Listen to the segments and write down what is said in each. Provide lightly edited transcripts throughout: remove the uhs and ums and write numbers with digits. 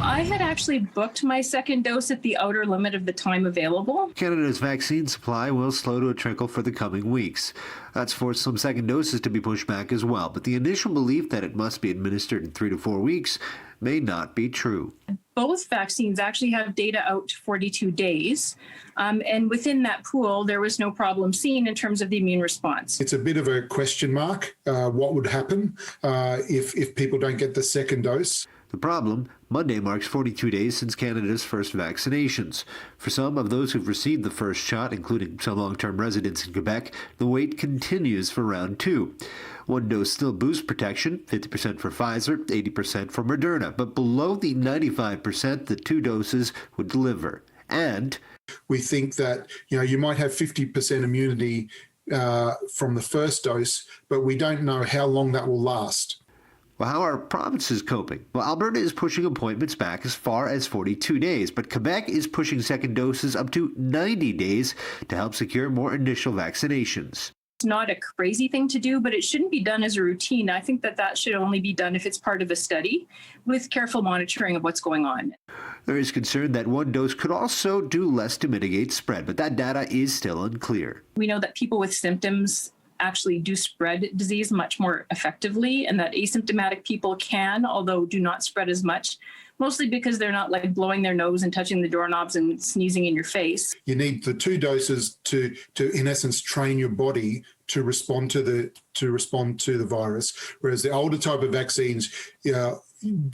I had actually booked my second dose at the outer limit of the time available. Canada's vaccine supply will slow to a trickle for the coming weeks. That's forced some second doses to be pushed back as well, but the initial belief that it must be administered in 3 to 4 weeks may not be true. Both vaccines actually have data out to 42 days. And within that pool, there was no problem seen in terms of the immune response. It's a bit of a question mark, what would happen if people don't get the second dose. The problem, Monday marks 42 days since Canada's first vaccinations. For some of those who've received the first shot, including some long-term residents in Quebec, the wait continues for round 2. One dose still boosts protection, 50% for Pfizer, 80% for Moderna, but below the 95% that 2 doses would deliver. And we think that, you might have 50% immunity from the first dose, but we don't know how long that will last. Well, how are provinces coping? Well, Alberta is pushing appointments back as far as 42 days, but Quebec is pushing second doses up to 90 days to help secure more initial vaccinations. It's not a crazy thing to do, but it shouldn't be done as a routine. I think that should only be done if it's part of a study with careful monitoring of what's going on. There is concern that one dose could also do less to mitigate spread, but that data is still unclear. We know that people with symptoms actually do spread disease much more effectively, and that asymptomatic people can, although do not spread as much, mostly because they're not like blowing their nose and touching the doorknobs and sneezing in your face. You need the 2 doses to in essence train your body to respond to the virus, whereas the older type of vaccines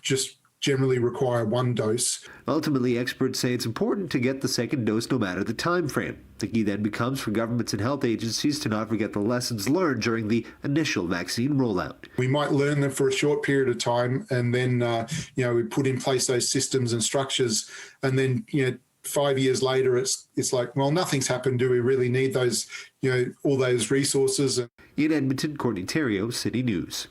just generally require 1 dose. Ultimately, experts say it's important to get the second dose no matter the time frame. The key then becomes for governments and health agencies to not forget the lessons learned during the initial vaccine rollout. We might learn them for a short period of time, and then we put in place those systems and structures, and then 5 years later it's like, well, nothing's happened. Do we really need those all those resources? In Edmonton, Courtney Theriault, City News.